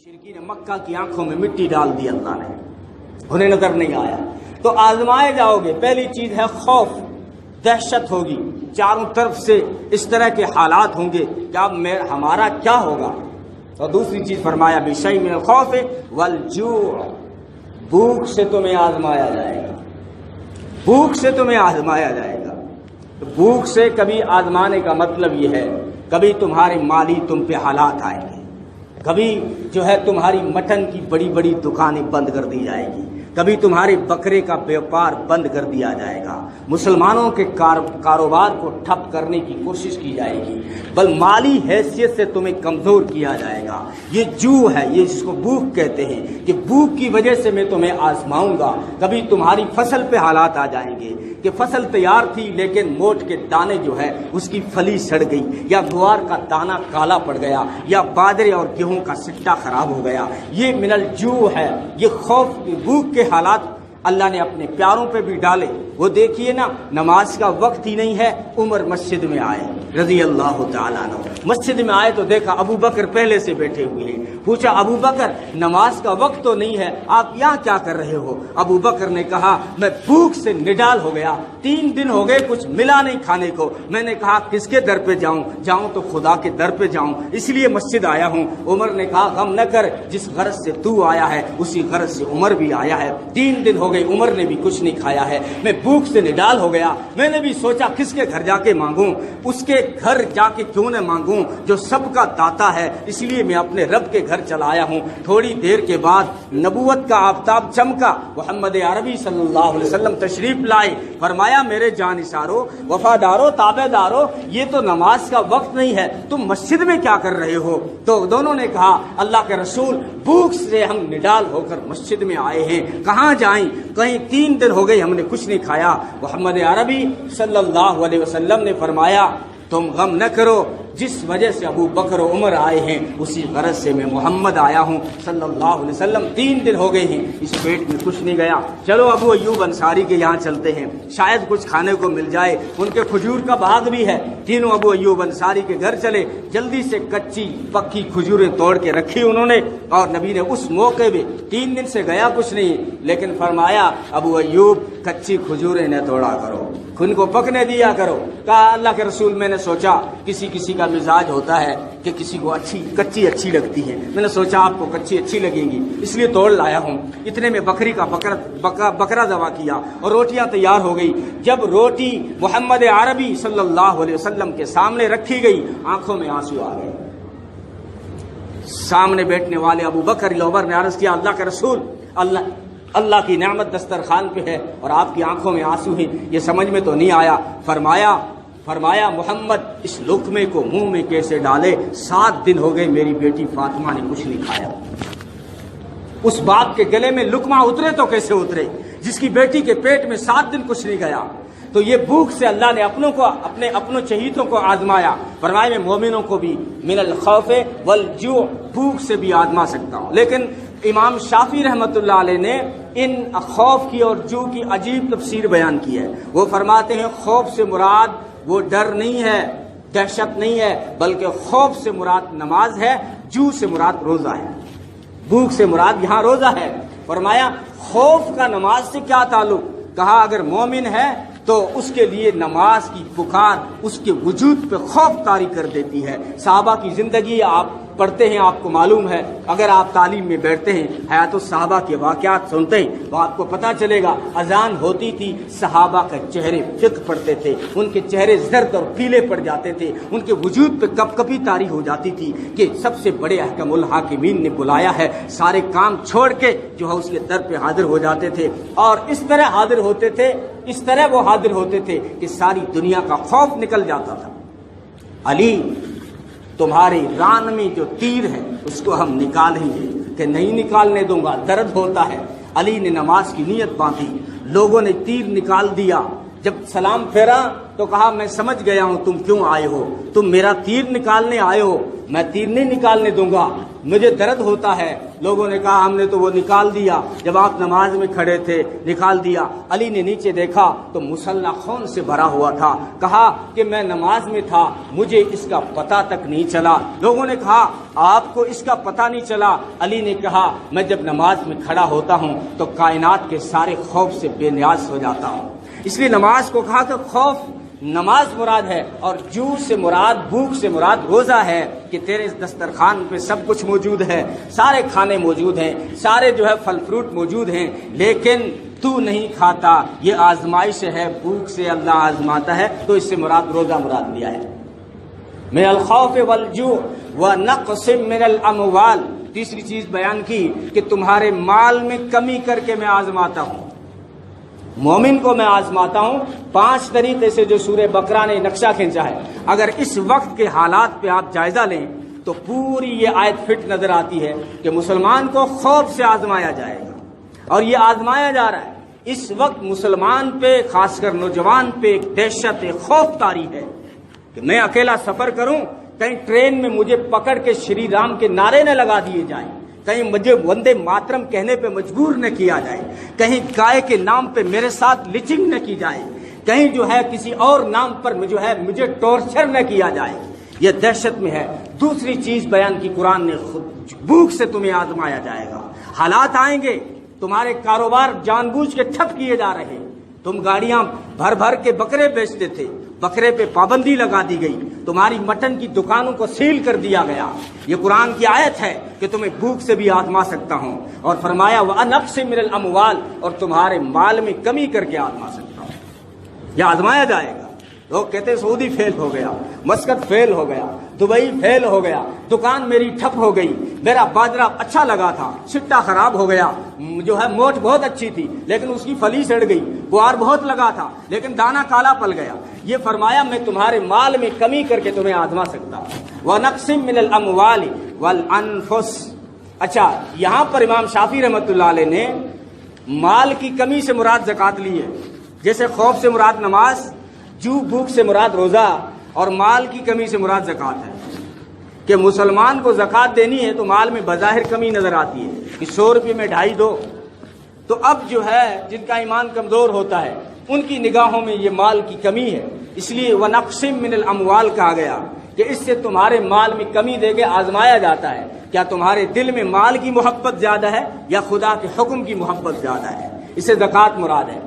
مشرکین مکہ کی آنکھوں میں مٹی ڈال دی اللہ نے، انہیں نظر نہیں آیا۔ تو آزمائے جاؤ گے، پہلی چیز ہے خوف، دہشت ہوگی، چاروں طرف سے اس طرح کے حالات ہوں گے کہ اب ہمارا کیا ہوگا۔ اور دوسری چیز فرمایا بشیء من الخوف والجوع، بھوک سے تمہیں آزمایا جائے گا، بھوک سے تمہیں آزمایا جائے گا۔ بھوک سے کبھی آزمانے کا مطلب یہ ہے کبھی تمہارے مالی تم پہ حالات آئیں گے، کبھی جو ہے تمہاری مٹن کی بڑی بڑی دکانیں بند کر دی جائے گی، کبھی تمہارے بکرے کا بیوپار بند کر دیا جائے گا، مسلمانوں کے کاروبار کو ٹھپ کرنے کی کوشش کی جائے گی، بل مالی حیثیت سے تمہیں کمزور کیا جائے گا۔ یہ جو ہے، یہ جس کو بھوک کہتے ہیں کہ بھوک کی وجہ سے میں تمہیں آزماؤں گا۔ کبھی تمہاری فصل پہ حالات آ جائیں گے کہ فصل تیار تھی لیکن موٹ کے دانے جو ہے اس کی پھلی سڑ گئی، یا گوار کا دانہ کالا پڑ گیا، یا باجرے اور گیہوں کا سٹا خراب ہو گیا۔ یہ من الجوع ہے، یہ خوف بھوک کے حالات اللہ نے اپنے پیاروں پہ بھی ڈالے۔ وہ دیکھیے نا، نماز کا وقت ہی نہیں ہے، عمر مسجد میں آئے رضی اللہ تعالیٰ عنہ، مسجد میں آئے تو دیکھا ابو بکر پہلے سے بیٹھے ہوئے ہیں۔ پوچھا ابو بکر نماز کا وقت تو نہیں ہے، آپ یہاں کیا کر رہے ہو؟ ابو بکر نے کہا میں بھوک سے نڈال ہو گیا، 3 دن ہو گئے کچھ ملا نہیں کھانے کو، میں نے کہا کس کے در پہ جاؤں تو خدا کے در پہ جاؤں، اس لیے مسجد آیا ہوں۔ عمر نے کہا غم نہ کر، جس غرض سے تو آیا ہے اسی غرض سے عمر بھی آیا ہے۔ 3 دن ہو گئے عمر نے بھی کچھ نہیں کھایا ہے، میں بھوک سے نڈال ہو گیا۔ میں نے بھی سوچا کس کے گھر جا کے مانگوں، اس کے گھر جا کے کیوں نہ مانگوں جو سب کا داتا ہے، اس لیے میں اپنے رب کے گھر چلا آیا ہوں۔ تھوڑی دیر کے بعد نبوت کا آفتاب چمکا، محمد عربی صلی اللہ علیہ وسلم تشریف لائے، فرمایا میرے جانثارو، وفادارو، تابع دارو، یہ تو نماز کا وقت نہیں ہے، تم مسجد میں کیا کر رہے ہو؟ تو دونوں نے کہا اللہ کے رسول بھوک سے ہم نڈال ہو کر مسجد میں آئے ہیں، کہاں جائیں؟ کہیں 3 دن ہو گئے ہم نے کچھ نہیں کھایا۔ محمد عربی صلی اللہ علیہ وسلم نے فرمایا تم غم نہ کرو، جس وجہ سے ابو بکر و عمر آئے ہیں اسی غرض سے میں محمد آیا ہوں صلی اللہ علیہ وسلم۔ 3 دن ہو گئے ہیں، اس پیٹ میں کچھ نہیں گیا، چلو ابو ایوب انصاری کے یہاں چلتے ہیں، شاید کچھ کھانے کو مل جائے، ان کے کھجور کا باغ بھی ہے۔ تینوں ابو ایوب انصاری کے گھر چلے، جلدی سے کچی پکی کھجوریں توڑ کے رکھی انہوں نے، اور نبی نے اس موقع میں 3 دن سے گیا کچھ نہیں، لیکن فرمایا ابو ایوب کچی کھجوریں نہ توڑا کرو، ان کو پکنے دیا کرو۔ کہا اللہ کے رسول میں نے سوچا کسی کا مزاج ہوتا ہے کہ کسی کو کچی اچھی لگتی ہے، میں نے سوچا آپ کو کچی اچھی لگیں گی اس لیے توڑ لایا ہوں۔ اتنے میں بکری کا بکرا ذبح کیا اور روٹیاں تیار ہو گئی۔ جب روٹی محمد عربی صلی اللہ علیہ وسلم کے سامنے رکھی گئی، آنکھوں میں آنسو آ گئے۔ سامنے بیٹھنے والے ابو بکر عمر نے عرض کیا اللہ کے رسول، اللہ کی نعمت دسترخوان پہ ہے اور آپ کی آنکھوں میں آنسو ہیں، یہ سمجھ میں تو نہیں آیا۔ فرمایا محمد اس لقمے کو منہ میں کیسے ڈالے؟ 7 دن ہو گئے میری بیٹی فاطمہ نے کچھ نہیں کھایا۔ اس باپ کے گلے میں لقمہ اترے تو کیسے اترے جس کی بیٹی کے پیٹ میں 7 دن کچھ نہیں گیا؟ تو یہ بھوک سے اللہ نے اپنوں چہیتوں کو آزمایا۔ فرمایا میں مومنوں کو بھی من الخوف والجوع، بھوک سے بھی آزما سکتا ہوں۔ لیکن امام شافعی رحمۃ اللہ علیہ نے ان خوف کی اور جو کی عجیب تفسیر بیان کی ہے۔ وہ فرماتے ہیں خوف سے مراد وہ ڈر نہیں ہے، دہشت نہیں ہے، بلکہ خوف سے مراد نماز ہے، جو سے مراد روزہ ہے، بھوک سے مراد یہاں روزہ ہے۔ فرمایا خوف کا نماز سے کیا تعلق؟ کہا اگر مومن ہے تو اس کے لیے نماز کی پکار اس کے وجود پہ خوف طاری کر دیتی ہے۔ صحابہ کی زندگی آپ پڑھتے ہیں، آپ کو معلوم ہے، اگر آپ تعلیم میں بیٹھتے ہیں، حیات الصحابہ کے واقعات سنتے ہیں تو آپ کو پتہ چلے گا اذان ہوتی تھی، صحابہ کے چہرے فک پڑتے تھے، ان کے چہرے زرد اور پیلے پڑ جاتے تھے، ان کے وجود پہ کپ کپی طاری ہو جاتی تھی کہ سب سے بڑے احکم الحاکمین نے بلایا ہے، سارے کام چھوڑ کے جو ہے اس کے در پہ حاضر ہو جاتے تھے، اور اس طرح حاضر ہوتے تھے، اس طرح وہ حاضر ہوتے تھے کہ ساری دنیا کا خوف نکل جاتا تھا۔ علی تمہاری ران میں جو تیر ہے اس کو ہم نکالیں گے، کہ نہیں نکالنے دوں گا، درد ہوتا ہے۔ علی نے نماز کی نیت باندھی، لوگوں نے تیر نکال دیا، جب سلام پھیرا تو کہا میں سمجھ گیا ہوں تم کیوں آئے ہو، تم میرا تیر نکالنے آئے ہو۔ میں تیر نہیں نکالنے دوں گا، مجھے درد ہوتا ہے۔ لوگوں نے کہا ہم نے تو وہ نکال دیا جب آپ نماز میں کھڑے تھے، نکال دیا۔ علی نے نیچے دیکھا تو مصلی خون سے بھرا ہوا تھا، کہا کہ میں نماز میں تھا، مجھے اس کا پتہ تک نہیں چلا۔ لوگوں نے کہا آپ کو اس کا پتہ نہیں چلا؟ علی نے کہا میں جب نماز میں کھڑا ہوتا ہوں تو کائنات کے سارے خوف سے بے نیاز ہو جاتا ہوں۔ اس لیے نماز کو کہا کہ خوف نماز مراد ہے، اور جوع سے مراد، بھوک سے مراد روزہ ہے، کہ تیرے دسترخوان پہ سب کچھ موجود ہے، سارے کھانے موجود ہیں، سارے جو ہے پھل فروٹ موجود ہیں، لیکن تو نہیں کھاتا۔ یہ آزمائش ہے، بھوک سے اللہ آزماتا ہے، تو اس سے مراد روزہ مراد لیا ہے۔ من الخوف والجوع ونقص من الاموال، تیسری چیز بیان کی کہ تمہارے مال میں کمی کر کے میں آزماتا ہوں، مومن کو میں آزماتا ہوں 5 طریقے سے جو سورہ بقرہ نے نقشہ کھینچا ہے۔ اگر اس وقت کے حالات پہ آپ جائزہ لیں تو پوری یہ آیت فٹ نظر آتی ہے کہ مسلمان کو خوف سے آزمایا جائے گا، اور یہ آزمایا جا رہا ہے۔ اس وقت مسلمان پہ، خاص کر نوجوان پہ، ایک دہشت، ایک خوف طاری ہے کہ میں اکیلا سفر کروں، کہیں ٹرین میں مجھے پکڑ کے شری رام کے نعرے نہ لگا دیے جائیں، کہیں مجھے وندے ماترم کہنے پہ مجبور نہ کیا جائے، کہیں گائے کے نام پہ میرے ساتھ لچنگ نہ کی جائے، کہیں جو ہے کسی اور نام پر جو ہے مجھے ٹارچر نہ کیا جائے۔ یہ دہشت میں ہے۔ دوسری چیز بیان کی قرآن نے، خود بھوک سے تمہیں آزمایا جائے گا۔ حالات آئیں گے، تمہارے کاروبار جان بوجھ کے ٹھپ کیے جا رہے ہیں، تم گاڑیاں بھر بھر کے بکرے بیچتے تھے، بکرے پہ پابندی لگا دی گئی، تمہاری مٹن کی دکانوں کو سیل کر دیا گیا۔ یہ قرآن کی آیت ہے کہ تمہیں بھوک سے بھی آزما سکتا ہوں، اور فرمایا وَأَنَقْصٍ مِّنَ الْأَمْوَالِ، اور تمہارے مال میں کمی کر کے آزما سکتا ہوں۔ یہ آزمایا جائے گا۔ لوگ کہتے ہیں سعودی فیل ہو گیا، مسکت فیل ہو گیا، دبئی فیل ہو گیا، دکان میری ٹھپ ہو گئی، میرا باجرہ اچھا لگا تھا، چھٹا خراب ہو گیا، جو ہے موٹ بہت اچھی تھی لیکن اس کی پھلی سڑ گئی، گوار بہت لگا تھا لیکن دانہ کالا پل گیا۔ یہ فرمایا میں تمہارے مال میں کمی کر کے تمہیں آزما سکتا ہوں۔ وَنَقْصٍ مِّنَ الْأَمْوَالِ وَالْأَنفُسِ۔ اچھا، یہاں پر امام شافعی رحمۃ اللہ علیہ نے مال کی کمی سے مراد زکوٰۃ لی ہے، جیسے خوف سے مراد نماز، جو بھوک سے مراد روزہ، اور مال کی کمی سے مراد زکوٰۃ ہے۔ کہ مسلمان کو زکوٰۃ دینی ہے تو مال میں بظاہر کمی نظر آتی ہے کہ 100 روپے میں 2.5 دو، تو اب جو ہے جن کا ایمان کمزور ہوتا ہے ان کی نگاہوں میں یہ مال کی کمی ہے، اس لیے وَنَقْصٍ مِّنَ الْأَمْوَالِ کہا گیا کہ اس سے تمہارے مال میں کمی دے کے آزمایا جاتا ہے، کیا تمہارے دل میں مال کی محبت زیادہ ہے یا خدا کے حکم کی محبت زیادہ ہے۔ اس سے زکوٰۃ مراد ہے۔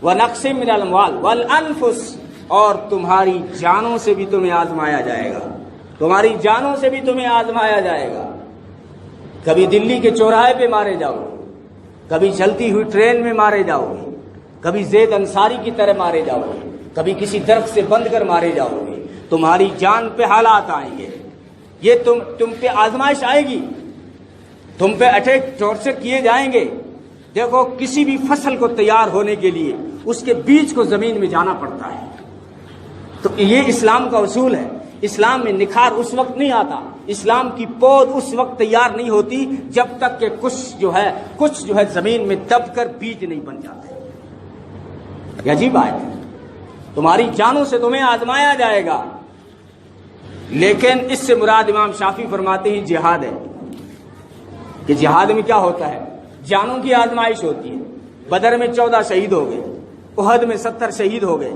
وَنَقْصٍ مِّنَ الْأَمْوَالِ وَالْأَنفُسِ، اور تمہاری جانوں سے بھی تمہیں آزمایا جائے گا، تمہاری جانوں سے بھی تمہیں آزمایا جائے گا۔ کبھی دلی کے چوراہے پہ مارے جاؤ گے، کبھی چلتی ہوئی ٹرین میں مارے جاؤ گے، کبھی زید انصاری کی طرح مارے جاؤ گے، کبھی کسی درخت سے بند کر مارے جاؤ گے۔ تمہاری جان پہ حالات آئیں گے، یہ تم پہ آزمائش آئے گی، تم پہ اٹیک، ٹارچر کیے جائیں گے۔ دیکھو کسی بھی فصل کو تیار ہونے کے لیے اس کے بیج کو زمین میں جانا پڑتا ہے، تو یہ اسلام کا اصول ہے۔ اسلام میں نکھار اس وقت نہیں آتا، اسلام کی پود اس وقت تیار نہیں ہوتی جب تک کہ کچھ جو ہے زمین میں دب کر بیج نہیں بن جاتے۔ یہ عجیب بات ہے۔ تمہاری جانوں سے تمہیں آزمایا جائے گا، لیکن اس سے مراد امام شافعی فرماتے ہیں جہاد ہے، کہ جہاد میں کیا ہوتا ہے؟ جانوں کی آزمائش ہوتی ہے۔ بدر میں 14 شہید ہو گئے، احد میں 70 شہید ہو گئے،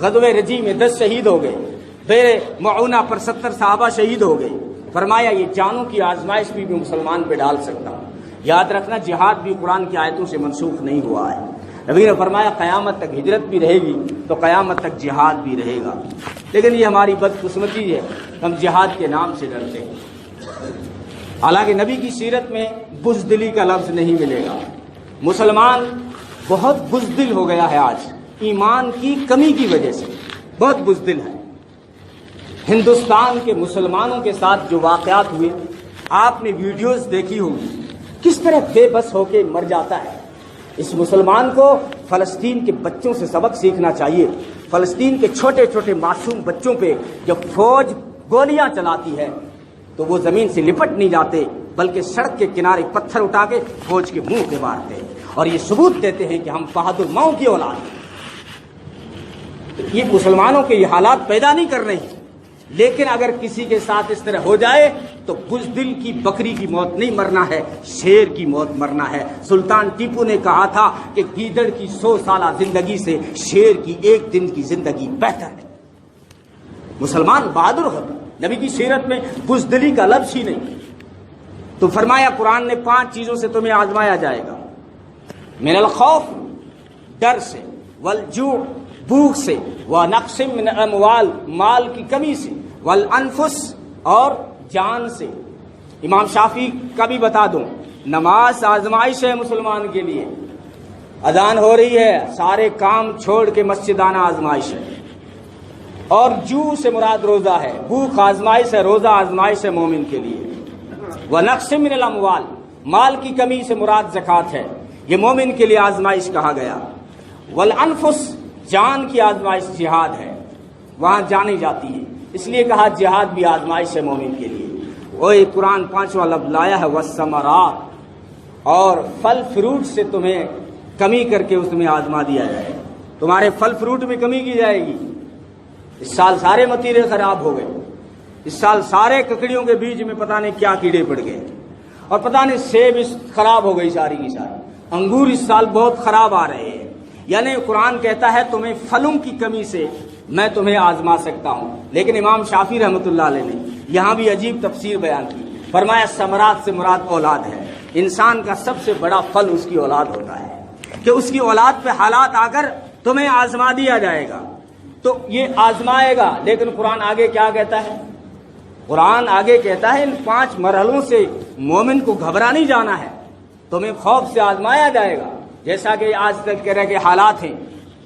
غزوہ رجی میں 10 شہید ہو گئے، بیر معونہ پر 70 صحابہ شہید ہو گئے۔ فرمایا یہ جانوں کی آزمائش بھی مسلمان پہ ڈال سکتا ہوں۔ یاد رکھنا جہاد بھی قرآن کی آیتوں سے منسوخ نہیں ہوا ہے۔ نبی نے فرمایا قیامت تک ہجرت بھی رہے گی تو قیامت تک جہاد بھی رہے گا، لیکن یہ ہماری بدقسمتی ہے، ہم جہاد کے نام سے ڈرتے ہیں۔ حالانکہ نبی کی سیرت میں بزدلی کا لفظ نہیں ملے گا۔ مسلمان بہت بزدل ہو گیا ہے آج، ایمان کی کمی کی وجہ سے بہت بزدل ہے۔ ہندوستان کے مسلمانوں کے ساتھ جو واقعات ہوئے، آپ نے ویڈیوز دیکھی ہوگی، کس طرح بے بس ہو کے مر جاتا ہے۔ اس مسلمان کو فلسطین کے بچوں سے سبق سیکھنا چاہیے۔ فلسطین کے چھوٹے چھوٹے معصوم بچوں پہ جب فوج گولیاں چلاتی ہے تو وہ زمین سے لپٹ نہیں جاتے، بلکہ سڑک کے کنارے پتھر اٹھا کے فوج کے منہ پہ مارتے ہیں، اور یہ ثبوت دیتے ہیں کہ ہم بہادر ماؤں کی اولاد ہیں۔ یہ مسلمانوں کے یہ حالات پیدا نہیں کر رہے ہیں، لیکن اگر کسی کے ساتھ اس طرح ہو جائے تو بزدل کی بکری کی موت نہیں مرنا ہے، شیر کی موت مرنا ہے۔ سلطان ٹیپو نے کہا تھا کہ گیدڑ کی 100 سالہ زندگی سے شیر کی 1 دن کی زندگی بہتر ہے۔ مسلمان بہادر ہے، نبی کی سیرت میں بزدلی کا لفظ ہی نہیں۔ تو فرمایا قرآن نے 5 چیزوں سے تمہیں آزمایا جائے گا، من الخوف ڈر سے، والجوع بھوک سے، ونقص من الاموال مال کی کمی سے، والانفس اور جان سے۔ امام شافعی کا بھی بتا دوں، نماز آزمائش ہے مسلمان کے لیے۔ اذان ہو رہی ہے، سارے کام چھوڑ کے مسجد آنا آزمائش ہے۔ اور جو سے مراد روزہ ہے، بھوک آزمائش ہے، روزہ آزمائش ہے مومن کے لیے۔ ونقص من الاموال مال کی کمی سے مراد زکوٰۃ ہے، یہ مومن کے لیے آزمائش کہا گیا۔ والانفس جان کی آزمائش جہاد ہے، وہاں جانی جاتی ہے، اس لیے کہا جہاد بھی آزمائش ہے مومن کے لیے۔ وہ قرآن 5واں لفظ لایا ہے، والثمرات، اور پھل فروٹ سے تمہیں کمی کر کے اس میں آزما دیا جائے، تمہارے پھل فروٹ میں کمی کی جائے گی۔ اس سال سارے متیرے خراب ہو گئے، اس سال سارے ککڑیوں کے بیج میں پتہ نہیں کیا کیڑے پڑ گئے، اور پتہ نہیں سیب خراب ہو گئی ساری کی ساری، انگور اس سال بہت خراب آ رہے ہیں۔ یعنی قرآن کہتا ہے تمہیں پھلوں کی کمی سے میں تمہیں آزما سکتا ہوں۔ لیکن امام شافعی رحمۃ اللہ علیہ نے یہاں بھی عجیب تفسیر بیان کی، فرمایا ثمرات سے مراد اولاد ہے۔ انسان کا سب سے بڑا پھل اس کی اولاد ہوتا ہے، کہ اس کی اولاد پہ حالات آ کر تمہیں آزما دیا جائے گا، تو یہ آزمائے گا۔ لیکن قرآن آگے کیا کہتا ہے؟ قرآن آگے کہتا ہے ان 5 مرحلوں سے مومن کو گھبرا نہیں جانا ہے، تمہیں خوف سے آزمایا جائے گا۔ جیسا کہ آج تک کہہ رہے کہ حالات ہیں،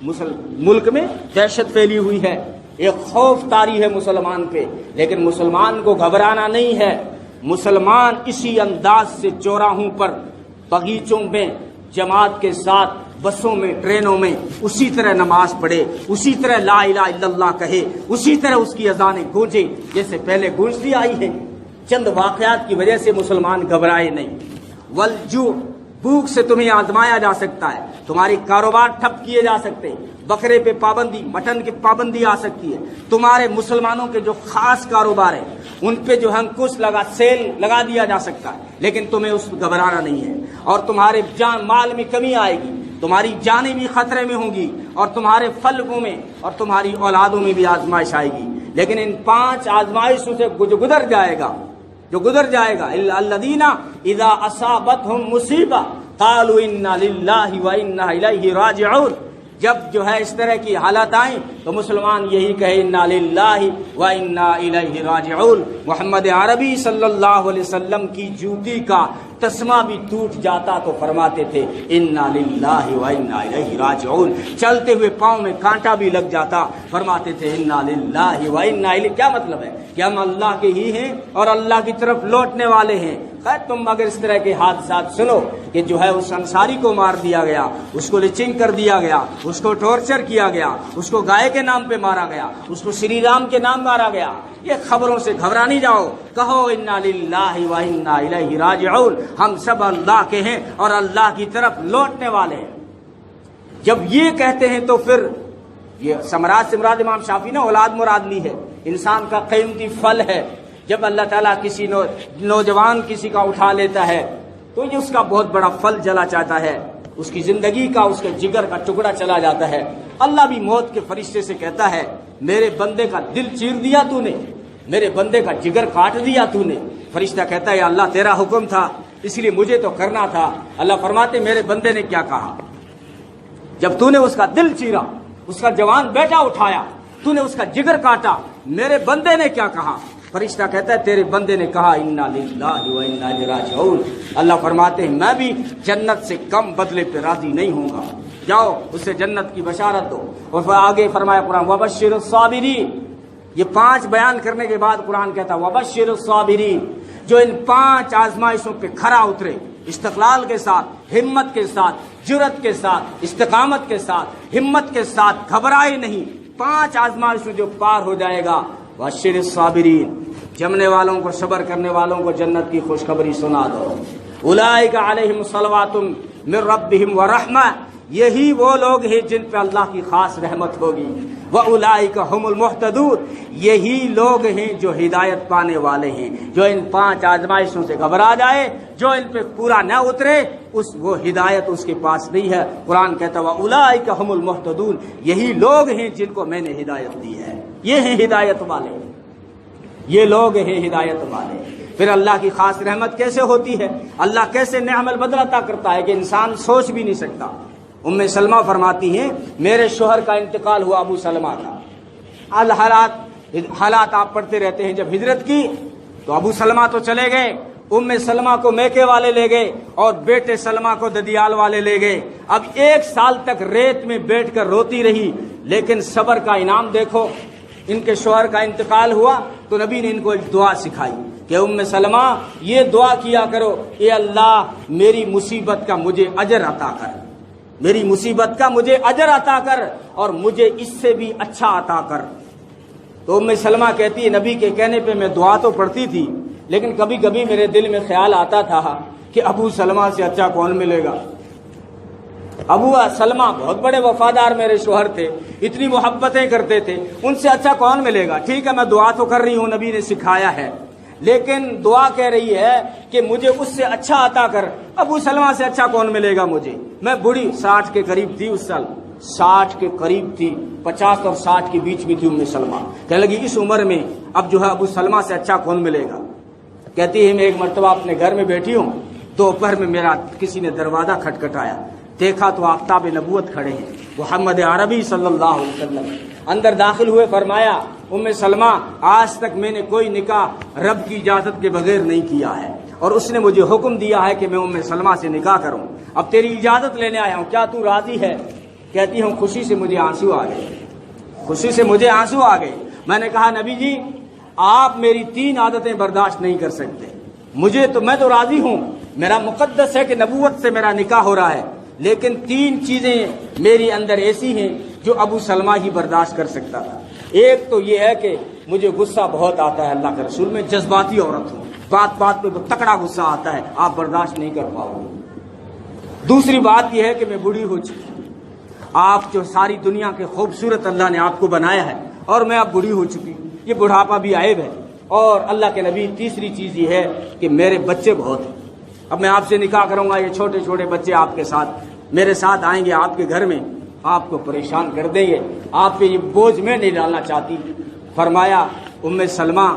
ملک میں دہشت پھیلی ہوئی ہے، ایک خوف طاری ہے مسلمان پہ، لیکن مسلمان کو گھبرانا نہیں ہے۔ مسلمان اسی انداز سے چوراہوں پر، باغیچوں میں، جماعت کے ساتھ، بسوں میں، ٹرینوں میں اسی طرح نماز پڑھے، اسی طرح لا الہ الا اللہ کہے، اسی طرح اس کی اذانیں گونجے جیسے پہلے گونجتی آئی ہیں۔ چند واقعات کی وجہ سے مسلمان گھبرائے نہیں۔ والجوع بھوک سے تمہیں آزمایا جا سکتا ہے، تمہاری کاروبار ٹھپ کیے جا سکتے ہیں، بکرے پہ پابندی، مٹن کی پابندی آ سکتی ہے، تمہارے مسلمانوں کے جو خاص کاروبار ہیں ان پہ جو انکش سیل لگا دیا جا سکتا ہے، لیکن تمہیں اس پہ گھبرانا نہیں ہے۔ اور تمہارے جان مال میں کمی آئے گی، تمہاری جانیں بھی خطرے میں ہوں گی، اور تمہارے فلکوں میں اور تمہاری اولادوں میں بھی آزمائش آئے گی۔ لیکن ان 5 آزمائشوں سے جو گزر جائے گا الذین اذا اصابتہم مصیبہ قالوا انا للہ وانا الیہ راجعون، جب جو ہے اس طرح کی حالات آئیں تو مسلمان یہی کہے انا للہ وانا الیہ راجعون۔ محمد عربی صلی اللہ علیہ وسلم کی جوتی کا تسمہ بھی ٹوٹ جاتا تو فرماتے تھے انا للہ وانا الیہ راجعون، چلتے ہوئے پاؤں میں کانٹا بھی لگ جاتا فرماتے تھے انا للہ وانا الیہ۔ کیا مطلب ہے؟ کہ ہم اللہ کے ہی ہیں اور اللہ کی طرف لوٹنے والے ہیں۔ خیر تم اگر اس طرح کے حادثات سنو کہ جو ہے اس انصاری کو مار دیا گیا، اس کو لچنگ کر دیا گیا، اس کو ٹارچر کیا گیا، اس کو گائے کے نام پہ مارا گیا، اس کو شری رام کے نام مارا گیا، یہ خبروں سے گھبرا نہیں جاؤ، کہو انا للہ وانا الیہ راجعون، ہم سب اللہ کے ہیں اور اللہ کی طرف لوٹنے والے ہیں۔ جب یہ کہتے ہیں تو پھر یہ ثمرات سے مراد امام شافعی نے اولاد مراد لی ہے، انسان کا قیمتی پھل ہے۔ جب اللہ تعالیٰ کسی نوجوان کسی کا اٹھا لیتا ہے تو یہ اس کا بہت بڑا پھل چلا جاتا ہے، اس کی زندگی کا، اس کے جگر کا ٹکڑا چلا جاتا ہے۔ اللہ بھی موت کے فرشتے سے کہتا ہے میرے بندے کا دل چیر دیا تو نے، میرے بندے کا جگر کاٹ دیا تو نے۔ فرشتہ کہتا ہے اللہ تیرا حکم تھا اس لیے مجھے تو کرنا تھا۔ اللہ فرماتے میرے بندے نے کیا کہا؟ جب تو نے اس کا دل چیرا، اس کا جوان بیٹا اٹھایا، تو نے اس کا جگر کاٹا، میرے بندے نے کیا کہا؟ فرشتہ کہتا ہے تیرے بندے نے کہا انا للہ و انا الیہ راجعون۔ اللہ فرماتے ہیں میں بھی جنت سے کم بدلے پہ راضی نہیں ہوں گا، جاؤ اسے جنت کی بشارت دو۔ اور پھر آگے فرمایا قرآن وبشر الصابرین، یہ 5 بیان کرنے کے بعد قرآن کہتا ہے وبشر الصابرین، جو ان 5 آزمائشوں پہ کھرا اترے، استقلال کے ساتھ، ہمت کے ساتھ، جرأت کے ساتھ، استقامت کے ساتھ، ہمت کے ساتھ، گھبرائے نہیں، 5 آزمائشوں جو پار ہو جائے گا، بشر الصابرین، جمنے والوں کو، صبر کرنے والوں کو جنت کی خوشخبری سنا دو۔ اولئک علیہم صلوات من ربہم ورحمہ، یہی وہ لوگ ہیں جن پہ اللہ کی خاص رحمت ہوگی۔ وَأُولَٰئِكَ هُمُ الْمُهْتَدُونَ، یہی لوگ ہیں جو ہدایت پانے والے ہیں۔ جو ان 5 آزمائشوں سے گھبرا جائے، جو ان پہ پورا نہ اترے، وہ ہدایت اس کے پاس نہیں ہے۔ قرآن کہتا ہے وَأُولَٰئِكَ هُمُ الْمُهْتَدُونَ، یہی لوگ ہیں جن کو میں نے ہدایت دی ہے۔ یہ ہیں ہدایت والے، یہ لوگ ہیں ہدایت والے۔ پھر اللہ کی خاص رحمت کیسے ہوتی ہے، اللہ کیسے نعم البدل عطا کرتا ہے کہ انسان سوچ بھی نہیں سکتا۔ ام سلمہ فرماتی ہیں میرے شوہر کا انتقال ہوا ابو سلمہ کا، حالات آپ پڑھتے رہتے ہیں۔ جب ہجرت کی تو ابو سلمہ تو چلے گئے، ام سلمہ کو میکے والے لے گئے اور بیٹے سلمہ کو ددیال والے لے گئے۔ اب 1 سال تک ریت میں بیٹھ کر روتی رہی، لیکن صبر کا انعام دیکھو۔ ان کے شوہر کا انتقال ہوا تو نبی نے ان کو ایک دعا سکھائی کہ ام سلمہ یہ دعا کیا کرو، اے اللہ میری مصیبت کا مجھے اجر عطا کر، میری مصیبت کا مجھے اجر عطا کر اور مجھے اس سے بھی اچھا عطا کر۔ تو ام سلمہ کہتی ہے نبی کے کہنے پہ میں دعا تو پڑھتی تھی، لیکن کبھی کبھی میرے دل میں خیال آتا تھا کہ ابو سلمہ سے اچھا کون ملے گا۔ ابو سلمہ بہت بڑے وفادار میرے شوہر تھے، اتنی محبتیں کرتے تھے، ان سے اچھا کون ملے گا۔ ٹھیک ہے میں دعا تو کر رہی ہوں، نبی نے سکھایا ہے، لیکن دعا کہہ رہی ہے کہ مجھے اس سے اچھا عطا کر، ابو سلمہ سے اچھا کون ملے گا مجھے۔ میں بڑی 60 کے قریب تھی اس سال، 60 کے قریب تھی، 50 اور 60 کے بیچ میں تھی ام سلمہ۔ کہنے لگی اس عمر میں اب جو ہے ابو سلمہ سے اچھا کون ملے گا۔ کہتی ہے میں ایک مرتبہ اپنے گھر میں بیٹھی ہوں، دوپہر میں میرا کسی نے دروازہ کھٹکھٹایا، دیکھا تو آفتاب نبوت کھڑے ہیں، محمد عربی صلی اللہ علیہ وسلم۔ اندر داخل ہوئے، فرمایا ام سلمہ آج تک میں نے کوئی نکاح رب کی اجازت کے بغیر نہیں کیا ہے، اور اس نے مجھے حکم دیا ہے کہ میں ام سلمہ سے نکاح کروں، اب تیری اجازت لینے آیا ہوں، کیا تو راضی ہے؟ کہتی ہوں خوشی سے مجھے آنسو آ گئے، خوشی سے مجھے آنسو آ گئے۔ میں نے کہا نبی جی آپ میری 3 عادتیں برداشت نہیں کر سکتے، میں تو راضی ہوں، میرا مقدس ہے کہ نبوت سے میرا نکاح ہو رہا ہے، لیکن 3 چیزیں میری اندر ایسی ہیں جو ابو سلمہ ہی برداشت کر سکتا تھا۔ ایک تو یہ ہے کہ مجھے غصہ بہت آتا ہے اللہ کے رسول، میں جذباتی عورت ہوں، بات بات پہ تکڑا غصہ آتا ہے، آپ برداشت نہیں کر پاؤ گے۔ دوسری بات یہ ہے کہ میں بوڑھی ہو چکی ہوں، آپ جو ساری دنیا کے خوبصورت اللہ نے آپ کو بنایا ہے اور میں اب بوڑھی ہو چکی ہوں، یہ بڑھاپا بھی عیب ہے۔ اور اللہ کے نبی تیسری چیز یہ ہے کہ میرے بچے بہت ہیں، اب میں آپ سے نکاح کروں گا، یہ چھوٹے چھوٹے بچے آپ کے ساتھ میرے ساتھ آئیں گے آپ کے گھر میں، آپ کو پریشان کر دیں گے، آپ پہ یہ بوجھ میں نہیں ڈالنا چاہتی۔ فرمایا ام سلمہ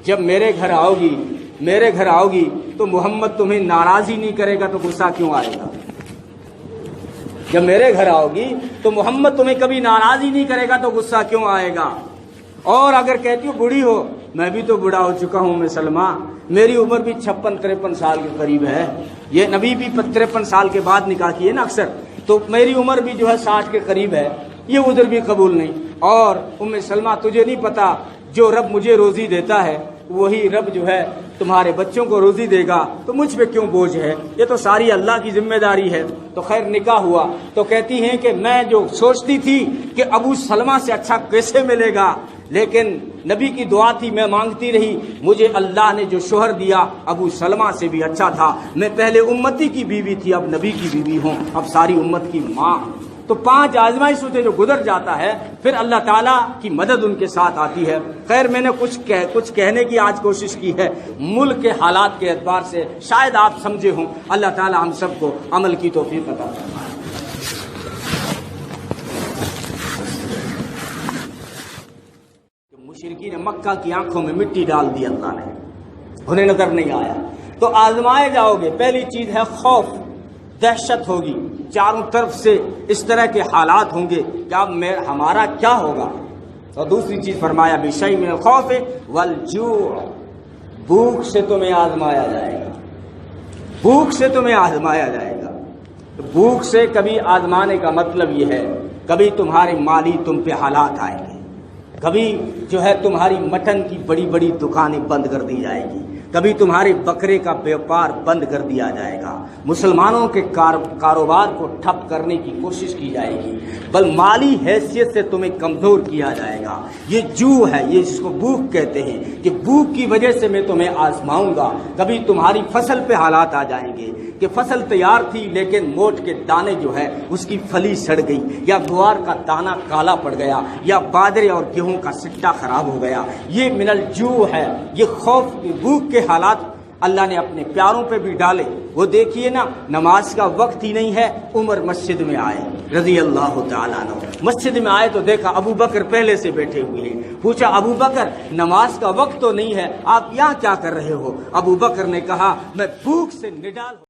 جب میرے گھر آؤ گی تو محمد تمہیں ناراض ہی نہیں کرے گا تو غصہ کیوں آئے گا؟ جب میرے گھر آؤ گی تو محمد تمہیں کبھی ناراض ہی نہیں کرے گا تو غصہ کیوں آئے گا؟ اور اگر کہتی ہو بوڑھی ہو، میں بھی تو بوڑھا ہو چکا ہوں ام سلمہ، میری عمر بھی 56-53 سال کے قریب ہے، یہ نبی بھی 53 سال کے بعد نکاح کیے نا اکثر، تو میری عمر بھی جو ہے 60 کے قریب ہے، یہ عذر بھی قبول نہیں۔ اور ام سلمہ تجھے نہیں پتا جو رب مجھے روزی دیتا ہے وہی رب جو ہے تمہارے بچوں کو روزی دے گا، تو مجھ پہ کیوں بوجھ ہے، یہ تو ساری اللہ کی ذمہ داری ہے۔ تو خیر نکاح ہوا تو کہتی ہیں کہ میں جو سوچتی تھی کہ ابو سلمہ سے اچھا کیسے ملے گا، لیکن نبی کی دعا تھی، میں مانگتی رہی، مجھے اللہ نے جو شوہر دیا ابو سلمہ سے بھی اچھا تھا۔ میں پہلے امتی کی بیوی تھی، اب نبی کی بیوی ہوں، اب ساری امت کی ماں۔ تو 5 آزمائشوں سے جو گزر جاتا ہے پھر اللہ تعالیٰ کی مدد ان کے ساتھ آتی ہے۔ خیر میں نے کچھ کہنے کی آج کوشش کی ہے ملک کے حالات کے اعتبار سے، شاید آپ سمجھے ہوں، اللہ تعالیٰ ہم سب کو عمل کی توفیق عطا فرمائے۔ مشرکین مکہ کی آنکھوں میں مٹی ڈال دی اللہ نے، انہیں نظر نہیں آیا۔ تو آزمائے جاؤ گے، پہلی چیز ہے خوف، دہشت ہوگی، چاروں طرف سے اس طرح کے حالات ہوں گے کہ اب ہمارا کیا ہوگا۔ اور دوسری چیز فرمایا بشیء من الخوف والجوع، بھوک سے تمہیں آزمایا جائے گا، بھوک سے تمہیں آزمایا جائے گا۔ بھوک سے کبھی آزمانے کا مطلب یہ ہے کبھی تمہارے مالی تم پہ حالات آئیں گے، کبھی جو ہے تمہاری مٹن کی بڑی بڑی دکانیں بند کر دی جائے گی، کبھی تمہارے بکرے کا بیوپار بند کر دیا جائے گا، مسلمانوں کے کاروبار کو ٹھپ کرنے کی کوشش کی جائے گی، بل مالی حیثیت سے تمہیں کمزور کیا جائے گا۔ یہ جو ہے، یہ جس کو بھوک کہتے ہیں کہ بھوک کی وجہ سے میں تمہیں آزماؤں گا۔ کبھی تمہاری فصل پہ حالات آ جائیں گے، کہ فصل تیار تھی لیکن موٹ کے دانے جو ہے اس کی پھلی سڑ گئی، یا گوار کا دانہ کالا پڑ گیا، یا بادرے اور گیہوں کا سٹا خراب ہو گیا۔ یہ من الجوع ہے، یہ خوف بھوک کے حالات اللہ نے اپنے پیاروں پہ بھی ڈالے۔ وہ دیکھیے نا، نماز کا وقت ہی نہیں ہے، عمر مسجد میں آئے رضی اللہ تعالیٰ عنہ، مسجد میں آئے تو دیکھا ابو بکر پہلے سے بیٹھے ہوئے ہیں۔ پوچھا ابو بکر نماز کا وقت تو نہیں ہے، آپ یہاں کیا کر رہے ہو؟ ابو بکر نے کہا میں بھوک سے نڈال